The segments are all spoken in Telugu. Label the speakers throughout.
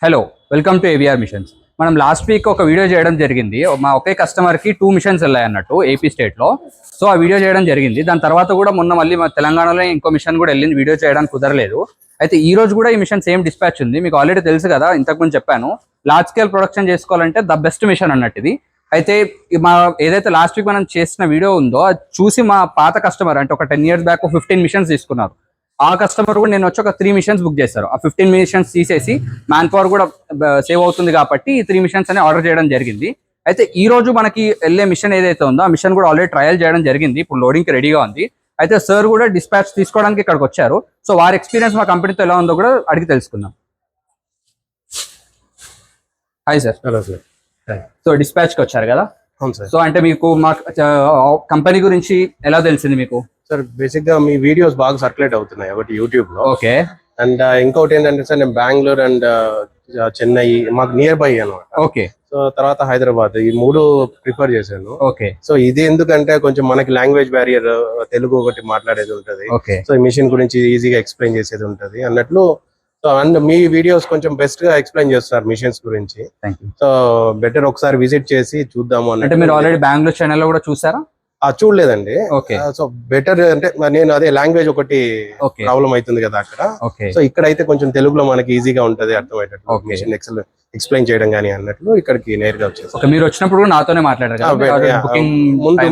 Speaker 1: Hello, welcome to AVR machines. మనం లాస్ట్ వీక్ ఒక వీడియో చేయడం జరిగింది. మా ఒకే కస్టమర్కి 2 మిషన్స్ వెళ్ళాయి అన్నట్టు ఏపీ స్టేట్లో. సో ఆ వీడియో చేయడం జరిగింది. దాని తర్వాత కూడా మొన్న మళ్ళీ మా తెలంగాణలో ఇంకో మిషన్ కూడా వెళ్ళింది. వీడియో చేయడానికి కుదరలేదు. అయితే ఈ రోజు కూడా ఈ మిషన్ సేమ్ డిస్పాచ్ ఉంది. మీకు ఆల్రెడీ తెలుసు కదా, ఇంతకుముందు చెప్పాను. లార్జ్ స్కేల్ ప్రొడక్షన్ చేసుకోవాలంటే ద బెస్ట్ మిషన్ అన్నట్టు ఇది. అయితే మా ఏదైతే లాస్ట్ వీక్ మనం చేసిన వీడియో ఉందో అది చూసి మా పాత కస్టమర్ అంటే ఒక 10 years బ్యాక్ 15 మిషన్స్ తీసుకున్నారు. ఆ కస్టమర్ కూడా నేను వచ్చి ఒక 3 మిషన్స్ బుక్ చేశారు. ఆ 15 మిషన్స్ తీసేసి మ్యాన్ పవర్ కూడా సేవ్ అవుతుంది కాబట్టి ఈ 3 మిషన్స్ అని ఆర్డర్ చేయడం జరిగింది. అయితే ఈ రోజు మనకి వెళ్ళే మిషన్ ఏదైతే ఉందో ఆ మిషన్ కూడా ఆల్రెడీ ట్రయల్ చేయడం జరిగింది. ఇప్పుడు లోడింగ్కి రెడీగా ఉంది. అయితే సార్ కూడా డిస్పాచ్ తీసుకోవడానికి ఇక్కడికి వచ్చారు. సో వారి ఎక్స్పీరియన్స్ మా కంపెనీతో ఎలా ఉందో కూడా అడిగి తెలుసుకుందాం. Hi sir.
Speaker 2: Hello sir.
Speaker 1: So డిస్పాచ్కి వచ్చారు కదా.
Speaker 2: అవును సార్.
Speaker 1: సో అంటే మీకు మా కంపెనీ గురించి ఎలా తెలిసింది మీకు?
Speaker 2: సార్ బేసిక్ గా మీ వీడియోస్ బాగా సర్క్యులేట్ అవుతున్నాయి ఒకటి యూట్యూబ్ లో.
Speaker 1: ఓకే.
Speaker 2: అండ్ ఇంకోటి ఏంటంటే సార్, నేను బెంగళూరు అండ్ చెన్నై మాకు నియర్ బై అనమాట.
Speaker 1: ఓకే.
Speaker 2: సో తర్వాత హైదరాబాద్, ఈ 3 ప్రిఫర్ చేశాను.
Speaker 1: ఓకే.
Speaker 2: సో ఇది ఎందుకంటే కొంచెం మనకి లాంగ్వేజ్ బ్యారియర్, తెలుగు ఒకటి మాట్లాడేది ఉంటది.
Speaker 1: ఓకే.
Speaker 2: సో ఈ మిషన్ గురించి ఈజీగా ఎక్స్ప్లెయిన్ చేసేది ఉంటది అన్నట్లు. సో అండ్ మీ వీడియోస్ కొంచెం బెస్ట్ గా ఎక్స్ప్లెయిన్ చేస్తారు మిషన్స్ గురించి.
Speaker 1: సో
Speaker 2: బెటర్ ఒకసారి విజిట్ చేసి చూద్దాము
Speaker 1: అంటే మీరు ఆల్రెడీ బెంగళూరు ఛానల్ లో కూడా చూసారా?
Speaker 2: చూడలేదండి.
Speaker 1: ఓకే.
Speaker 2: సో బెటర్ అంటే నేను అదే లాంగ్వేజ్ ఒకటి ప్రాబ్లం అవుతుంది కదా అక్కడ. సో ఇక్కడైతే కొంచెం తెలుగులో మనకి ఈజీగా ఉంటది, అర్థమయ్యేటట్టు ఎక్స్ప్లెయిన్ చేయడం కానీ అన్నట్లు ఇక్కడికి నేరుగా వచ్చేసి.
Speaker 1: మీరు వచ్చినప్పుడు కూడా నాతోనే మాట్లాడారు.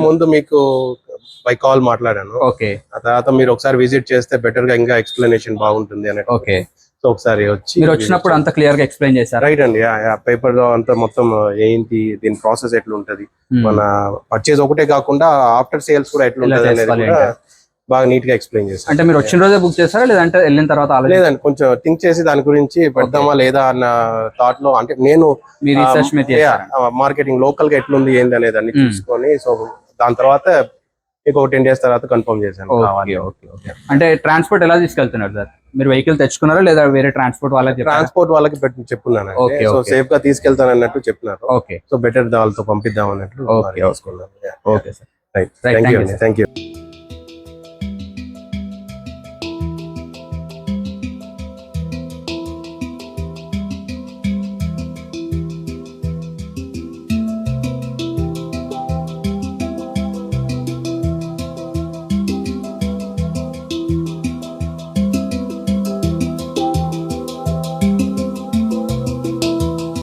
Speaker 2: ముందు మీకు బై కాల్ మాట్లాడాను.
Speaker 1: ఓకే.
Speaker 2: ఆ తర్వాత మీరు ఒకసారి విజిట్ చేస్తే బెటర్ గా ఇంకా ఎక్స్ప్లెనేషన్ బాగుంటుంది అన్నట్టు.
Speaker 1: ఓకే.
Speaker 2: సో ఒకసారి వచ్చి
Speaker 1: మీరు వచ్చినప్పుడు అంత క్లియర్ గా ఎక్స్ప్లెయిన్ చేశారు.
Speaker 2: రైట్ అండి. పేపర్ లో అంతా మొత్తం ఏంటి, దీని ప్రాసెస్ ఎట్లా ఉంటది, మన పర్చేజ్ ఒకటే కాకుండా ఆఫ్టర్ సేల్స్ కూడా ఎట్లా ఉంటది అనేది కూడా బాగా నీట్ గా ఎక్స్ప్లెయిన్ చేశారు.
Speaker 1: అంటే మీరు వచ్చిన రోజే బుక్ చేస్తారా లేదంటే వెళ్ళిన తర్వాత? లేదండి,
Speaker 2: కొంచెం థింక్ చేసి దాని గురించి పెడదామా లేదా అన్న థాట్ లో, అంటే నేను మార్కెటింగ్ లోకల్ గా ఎట్లుంది ఏంది అనేది అన్ని చూసుకొని, సో దాని తర్వాత ఇంకో 10 days తర్వాత కన్ఫర్మ్ చేశాను.
Speaker 1: అంటే ట్రాన్స్పోర్ట్ ఎలా తీసుకెళ్తున్నారు సార్? మీరు వెహికల్ తెచ్చుకున్నారా లేదా వేరే ట్రాన్స్పోర్ట్ వాళ్ళకి?
Speaker 2: ట్రాన్స్పోర్ట్ వాళ్ళకి చెప్పున్నాను. సో సేఫ్ గా తీసుకెళ్తాను అన్నట్టు చెప్పినారు.
Speaker 1: ఓకే.
Speaker 2: సో బెటర్ వాళ్ళతో పంపిద్దాం అన్నట్టు.
Speaker 1: Okay sir. Right.
Speaker 2: Thank you.